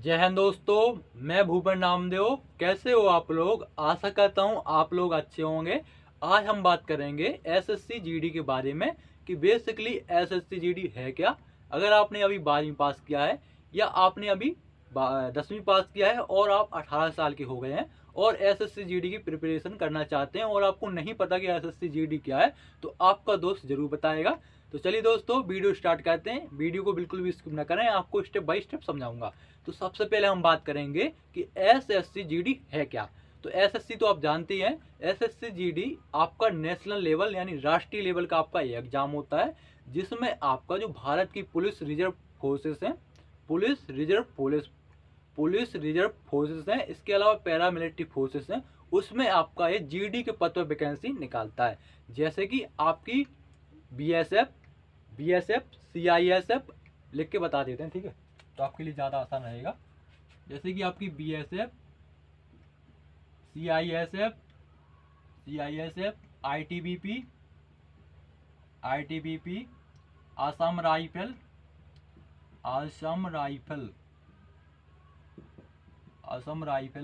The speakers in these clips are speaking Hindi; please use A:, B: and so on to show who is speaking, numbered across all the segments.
A: जय हिंद दोस्तों, मैं भूपेन नामदेव। कैसे हो आप लोग? आशा करता हूँ आप लोग अच्छे होंगे। आज हम बात करेंगे एसएससी जीडी के बारे में कि बेसिकली एसएससी जीडी है क्या। अगर आपने अभी 12वीं पास किया है या आपने अभी 10वीं पास किया है और आप 18 साल के हो गए हैं और एसएससी जीडी की प्रिपरेशन करना चाहते हैं और आपको नहीं पता कि एसएससी जीडी क्या है, तो आपका दोस्त जरूर बताएगा। तो चलिए दोस्तों, वीडियो स्टार्ट करते हैं। वीडियो को बिल्कुल भी स्किप ना करें, आपको स्टेप बाय स्टेप समझाऊंगा। तो सबसे पहले हम बात करेंगे कि एसएससी जीडी है क्या। तो एसएससी तो आप जानते हैं, एसएससी जीडी आपका नेशनल लेवल यानी राष्ट्रीय लेवल का आपका एग्जाम होता है, जिसमें आपका जो भारत की पुलिस रिजर्व फोर्सेस हैं, पुलिस रिजर्व फोर्सेस हैं, इसके अलावा पैरामिलिट्री फोर्सेस हैं, उसमें आपका ये जीडी के पद पर वैकेंसी निकालता है। जैसे कि आपकी बीएसएफ, सीआईएसएफ लिख के बता देते हैं, ठीक है, तो आपके लिए ज़्यादा आसान रहेगा। जैसे कि आपकी BSF, CISF, ITBP, Assam rifle,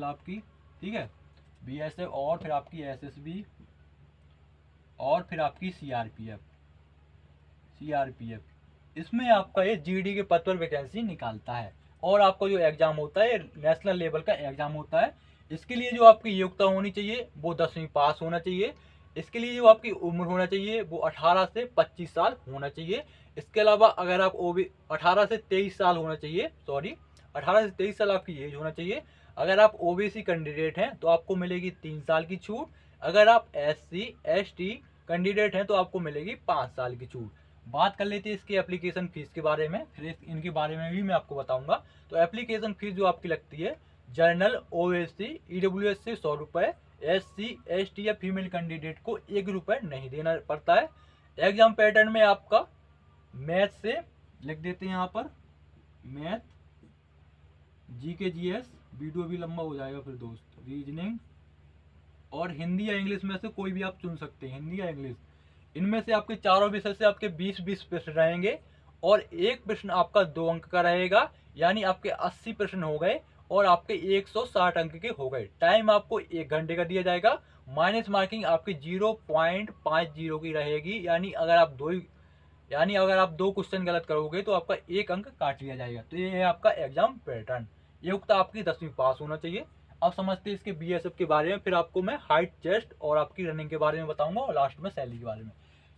A: आपकी, ठीक है, बीएसएफ, और फिर आपकी एसएसबी, और फिर आपकी सीआरपीएफ। इसमें आपका ये जीडी के पद पर वैकेंसी निकालता है। और आपका जो एग्जाम होता है नेशनल लेवल का एग्जाम होता है। इसके लिए जो आपकी योग्यता होनी चाहिए वो 10वीं पास होना चाहिए। इसके लिए जो आपकी उम्र होना चाहिए वो 18 से 25 साल होना चाहिए। इसके अलावा अगर आप 18 से 23 साल होना चाहिए, 18 से 23 साल आपकी एज होना चाहिए। अगर आप ओबीसी कैंडिडेट हैं तो आपको मिलेगी 3 साल की छूट। अगर आप एससी एसटी कैंडिडेट हैं तो आपको मिलेगी 5 साल की छूट। बात कर लेते हैं इसकी एप्लीकेशन फीस के बारे में, फिर इनके बारे में भी मैं आपको बताऊंगा। तो एप्लीकेशन फीस जो आपकी लगती है, जनरल, ओएससी, ईडब्ल्यूएस से 100 रुपये, एससी एसटी या फीमेल कैंडिडेट को 1 रुपये नहीं देना पड़ता है। एग्जाम पैटर्न में आपका मैथ से लिख देते हैं यहाँ पर, मैथ, जीके जीएस, वीडियो भी लंबा हो जाएगा फिर दोस्त, रीजनिंग, और हिंदी या इंग्लिश में से कोई भी आप चुन सकते हैं, हिंदी या इंग्लिश। इनमें से आपके चारों विषय से आपके 20-20 प्रश्न रहेंगे और एक प्रश्न आपका 2 अंक का रहेगा, यानी आपके 80 प्रश्न हो गए और आपके 160 अंक के हो गए। टाइम आपको 1 घंटे का दिया जाएगा। माइनस मार्किंग आपकी 0.50 की रहेगी, यानी अगर आप 2 क्वेश्चन गलत करोगे तो आपका 1 अंक काट लिया जाएगा। तो ये है आपका एग्जाम पैटर्न। योग्यता आपकी 10वीं पास होना चाहिए। अब समझते हैं इसके बीएसएफ के बारे में, फिर आपको मैं हाइट, चेस्ट और आपकी रनिंग के बारे में बताऊंगा और लास्ट में सैलरी के बारे में।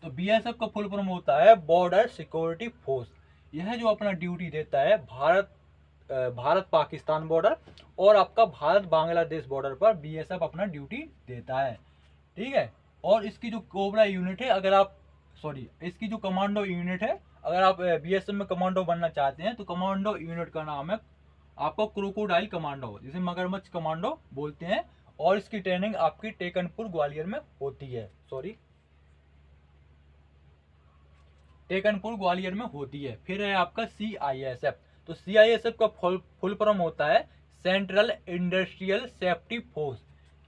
A: तो बीएसएफ का फुल फॉर्म होता है बॉर्डर सिक्योरिटी फोर्स। यह जो अपना ड्यूटी देता है भारत पाकिस्तान बॉर्डर और आपका भारत बांग्लादेश बॉर्डर पर बीएसएफ अपना ड्यूटी देता है, ठीक है। और इसकी जो कोबरा यूनिट है, इसकी जो कमांडो यूनिट है, अगर आप बीएसएफ में कमांडो बनना चाहते हैं तो कमांडो यूनिट का नाम है आपको क्रोकोडाइल कमांडो, जिसे मगरमच्छ कमांडो बोलते हैं। और इसकी ट्रेनिंग आपकी टेकनपुर ग्वालियर में होती है, फिर है आपका सीआईएसएफ। तो सीआईएसएफ का फुल फॉर्म होता है सेंट्रल इंडस्ट्रियल सेफ्टी फोर्स।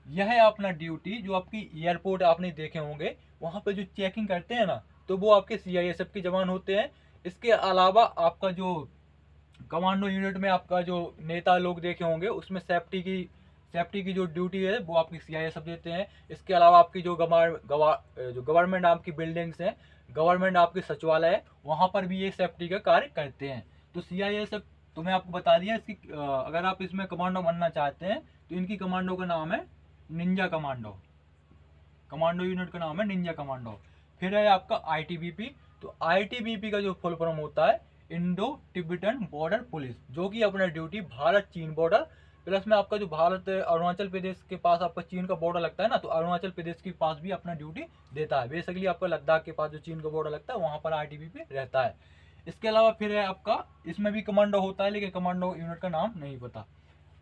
A: यह है अपना ड्यूटी जो आपकी एयरपोर्ट आपने देखे होंगे, वहां पे जो चेकिंग करते हैं ना, तो वो आपके सीआईएसएफ के जवान होते हैं। इसके अलावा आपका जो कमांडो यूनिट में आपका जो नेता लोग देखे होंगे, उसमें सेफ्टी की जो ड्यूटी है वो आपकी सीआईएसएफ देते हैं। इसके अलावा आपकी जो गवर्नमेंट आपकी बिल्डिंग्स हैं, गवर्नमेंट आपके सचिवालय है, वहाँ पर भी ये सेफ्टी का कार्य करते हैं। तो सीआईएसएफ तो मैं आपको बता दिया। इसकी अगर आप इसमें कमांडो बनना चाहते हैं तो इनकी कमांडो का नाम है निंजा कमांडो, कमांडो यूनिट का नाम है निंजा कमांडो। फिर है आपका आईटीबीपी। तो आईटीबीपी का जो फुल फॉर्म होता है इंडो तिब्बतन बॉर्डर पुलिस, जो कि अपना ड्यूटी भारत चीन बॉर्डर प्लस में आपका जो भारत अरुणाचल प्रदेश के पास आपका चीन का बॉर्डर लगता है ना, तो अरुणाचल प्रदेश के पास भी अपना ड्यूटी देता है। बेसिकली आपका लद्दाख के पास जो चीन का बॉर्डर लगता है वहाँ पर आईटीबीपी रहता है। इसके अलावा फिर है आपका, इसमें भी कमांडो होता है लेकिन कमांडो यूनिट का नाम नहीं पता।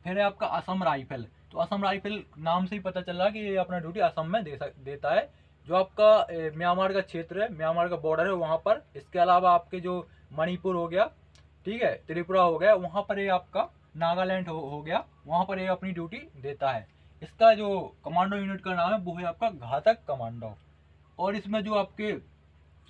A: फिर है आपका असम राइफल। तो असम राइफल नाम से ही पता चल रहा कि ये अपना ड्यूटी असम में देता है, जो आपका म्यांमार का क्षेत्र है, म्यांमार का बॉर्डर है वहाँ पर। इसके अलावा आपके जो मणिपुर हो गया, ठीक है, त्रिपुरा हो गया, वहाँ पर ये आपका नागालैंड हो गया, वहाँ पर ये अपनी ड्यूटी देता है। इसका जो कमांडो यूनिट का नाम है वो है आपका घातक कमांडो। और इसमें जो आपके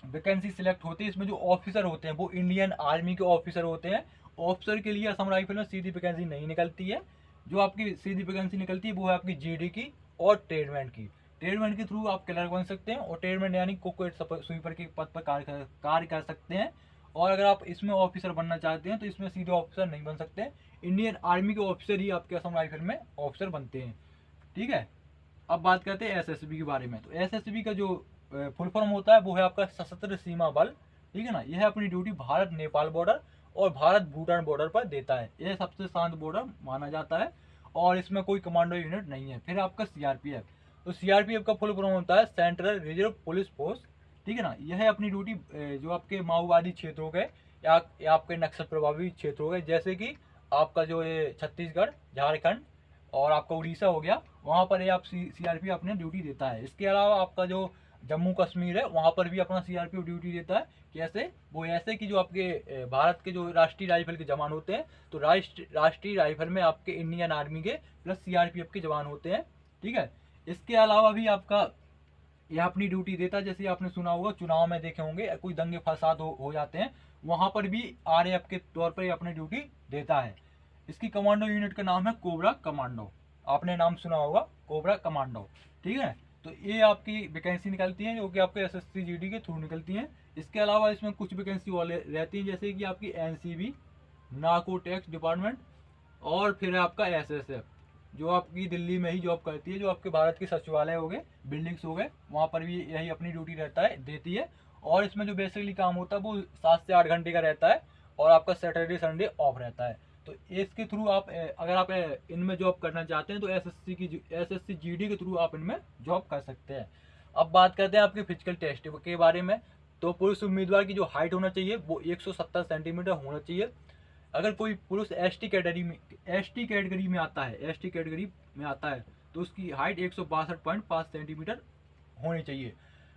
A: वैकेंसी सिलेक्ट होती है, इसमें जो ऑफिसर होते हैं वो इंडियन आर्मी के ऑफिसर होते हैं ऑफिसर के लिए असम राइफल में सीधी वैकेंसी नहीं निकलती है। जो आपकी सीधी वैकेंसी निकलती है वो है आपकी जीडी की और ट्रेडमैन की। ट्रेडमैन के थ्रू आप क्लर्क बन सकते हैं, और ट्रेडमैन यानी कुक स्वीपर के पद पर कार्य कर सकते हैं। और अगर आप इसमें ऑफिसर बनना चाहते हैं तो इसमें सीधे ऑफिसर नहीं बन सकते। इंडियन आर्मी के ऑफिसर ही आपके असम राइफल में ऑफिसर बनते हैं। ठीक है, अब बात करते हैं एसएसबी के बारे में। तो एसएसबी का जो फुल फॉर्म होता है वो है आपका सशस्त्र सीमा बल। ठीक है ना, यह अपनी ड्यूटी भारत नेपाल बॉर्डर और भारत भूटान बॉर्डर पर देता है। यह सबसे शांत बॉर्डर माना जाता है और इसमें कोई कमांडो यूनिट नहीं है। फिर आपका सीआरपीएफ, तो सीआरपीएफ का फुल फॉर्म होता है सेंट्रल रिजर्व पुलिस फोर्स। ठीक है ना, यह अपनी ड्यूटी जो आपके माओवादी क्षेत्र हो गए या आपके नक्सल प्रभावित क्षेत्र हो गए, जैसे कि आपका जो ये छत्तीसगढ़, झारखंड और आपका उड़ीसा हो गया, वहाँ पर ये आप सीआरपीएफ अपने ड्यूटी देता है। इसके अलावा आपका जो जम्मू कश्मीर है वहाँ पर भी अपना सीआरपीएफ ड्यूटी देता है। कैसे? वो ऐसे कि जो आपके भारत के जो राष्ट्रीय राइफल के जवान होते हैं, तो राष्ट्रीय राइफल में आपके इंडियन आर्मी के प्लस सीआरपीएफ के जवान होते हैं। ठीक है, इसके अलावा भी आपका यह अपनी ड्यूटी देता है। जैसे आपने सुना होगा, चुनाव में देखे होंगे, कोई दंगे फसाद हो जाते हैं, वहाँ पर भी आरएएफ के तौर पर अपनी ड्यूटी देता है। इसकी कमांडो यूनिट का नाम है कोबरा कमांडो। आपने नाम सुना होगा, कोबरा कमांडो। ठीक है, तो ये आपकी वैकेंसी निकलती है जो कि आपके एसएससी जीडी के थ्रू निकलती हैं। इसके अलावा इसमें कुछ वैकेंसी वाले रहती हैं, जैसे कि आपकी एनसीबी, नार्कोटिक्स डिपार्टमेंट, और फिर आपका एसएसएफ जो आपकी दिल्ली में ही जॉब करती है, जो आपके भारत के सचिवालय हो गए, बिल्डिंग्स हो गए, वहाँ पर भी यही अपनी ड्यूटी देती है। और इसमें जो बेसिकली काम होता है वो 7 से 8 घंटे का रहता है और आपका सैटरडे संडे ऑफ रहता है। तो इसके थ्रू आप अगर आप इनमें जॉब करना चाहते हैं तो एसएससी जीडी के थ्रू आप इनमें जॉब कर सकते हैं। अब बात करते हैं आपके फिजिकल टेस्ट के बारे में। तो पुरुष उम्मीदवार की जो हाइट होना चाहिए वो 170 सेंटीमीटर होना चाहिए। अगर कोई पुरुष एसटी कैटेगरी में आता है तो उसकी हाइट 162.5 सेंटीमीटर होनी चाहिए।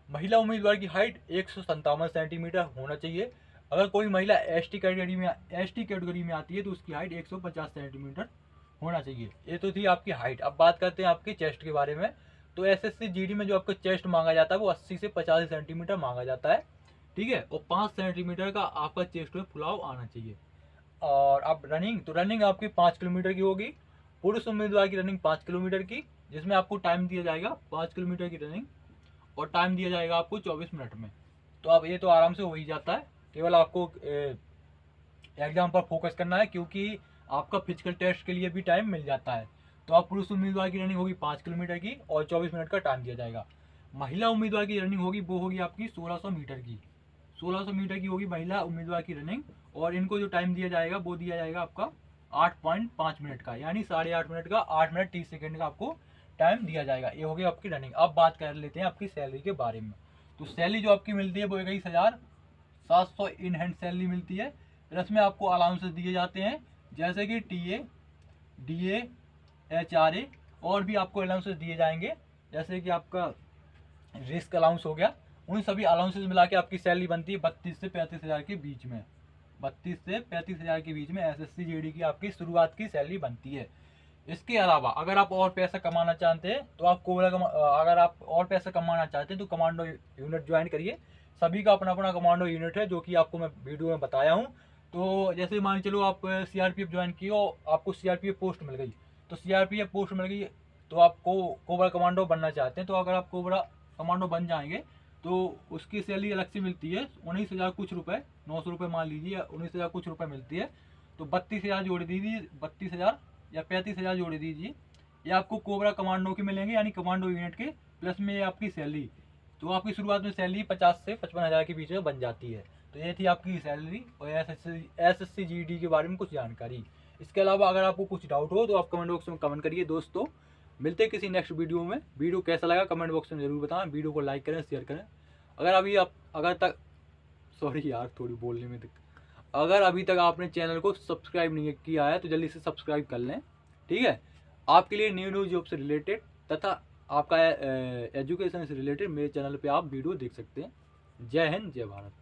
A: महिला उम्मीदवार की हाइट 157 सेंटीमीटर होना चाहिए। अगर कोई महिला एसटी कैटेगरी में आती है तो उसकी हाइट 150 सेंटीमीटर होना चाहिए। ये तो थी आपकी हाइट। अब बात करते हैं आपके चेस्ट के बारे में। तो एसएससी जीडी में जो आपका चेस्ट मांगा जाता है वो 80 से 85 सेंटीमीटर मांगा जाता है। ठीक है, और 5 सेंटीमीटर का आपका चेस्ट में फुलाव आना चाहिए। और अब रनिंग आपकी 5 किलोमीटर की होगी। पुरुष उम्मीदवार की रनिंग 5 किलोमीटर की, जिसमें आपको टाइम दिया जाएगा 5 किलोमीटर की रनिंग, और टाइम दिया जाएगा आपको 24 मिनट में। तो अब ये तो आराम से हो ही जाता है। केवल आपको एग्जाम पर फोकस करना है, क्योंकि आपका फिजिकल टेस्ट के लिए भी टाइम मिल जाता है। तो आप पुरुष उम्मीदवार की रनिंग होगी 5 किलोमीटर की और 24 मिनट का टाइम दिया जाएगा। महिला उम्मीदवार की रनिंग होगी वो होगी आपकी 1600 मीटर की। 1600 मीटर की होगी महिला उम्मीदवार की रनिंग, और इनको जो टाइम दिया जाएगा वो दिया जाएगा आपका 8.5 मिनट का, यानी 8.5 मिनट का, 8 मिनट 30 सेकेंड का आपको टाइम दिया जाएगा। ये होगी आपकी रनिंग। अब बात कर लेते हैं आपकी सैलरी के बारे में। तो सैलरी जो आपकी मिलती है वो 21,700 इन हैंड सैलरी मिलती है। फिर इसमें आपको अलाउंसेस दिए जाते हैं, जैसे कि टीए, डीए, एचआरए, और भी आपको अलाउंसेस दिए जाएंगे, जैसे कि आपका रिस्क अलाउंस हो गया। उन सभी अलाउंसेस मिला के आपकी सैलरी बनती है 32 से 35 हज़ार के बीच में। 32 से 35 हज़ार के बीच में एसएससी जीडी की आपकी शुरुआत की सैलरी बनती है। इसके अलावा अगर आप और पैसा कमाना चाहते हैं तो आप अगर आप और पैसा कमाना चाहते हैं तो कमांडो यूनिट ज्वाइन करिए। सभी का अपना अपना कमांडो यूनिट है, जो कि आपको मैं वीडियो में बताया हूँ। तो जैसे मान चलो आप सीआरपीएफ ज्वाइन किए और आपको सीआरपीएफ पोस्ट मिल गई, तो सीआरपीएफ पोस्ट मिल गई तो आपको कोबरा कमांडो बनना चाहते हैं, तो अगर आप कोबरा कमांडो बन जाएंगे तो उसकी सैलरी अलग से मिलती है 19,000 कुछ रुपये, 900 रुपये मान लीजिए, 19,000 कुछ रुपये मिलती है। तो 32,000 जोड़ दीजिए, 32,000 या 35,000 जोड़ दीजिए, ये आपको कोबरा कमांडो के मिलेंगे, यानी कमांडो यूनिट के प्लस में ये आपकी सैलरी। तो आपकी शुरुआत में सैलरी 50 से 55 हज़ार के बीच में बन जाती है। तो ये थी आपकी सैलरी और एसएससी जीडी के बारे में कुछ जानकारी। इसके अलावा अगर आपको कुछ डाउट हो तो आप कमेंट बॉक्स में कमेंट करिए। दोस्तों, मिलते हैं किसी नेक्स्ट वीडियो में। वीडियो कैसा लगा कमेंट बॉक्स में ज़रूर बताएं। वीडियो को लाइक करें, शेयर करें। अगर अभी तक आपने चैनल को सब्सक्राइब नहीं किया है तो जल्दी से सब्सक्राइब कर लें। ठीक है, आपके लिए न्यू जॉब से रिलेटेड तथा आपका एजुकेशन से रिलेटेड मेरे चैनल पे आप वीडियो देख सकते हैं। जय हिंद, जय भारत।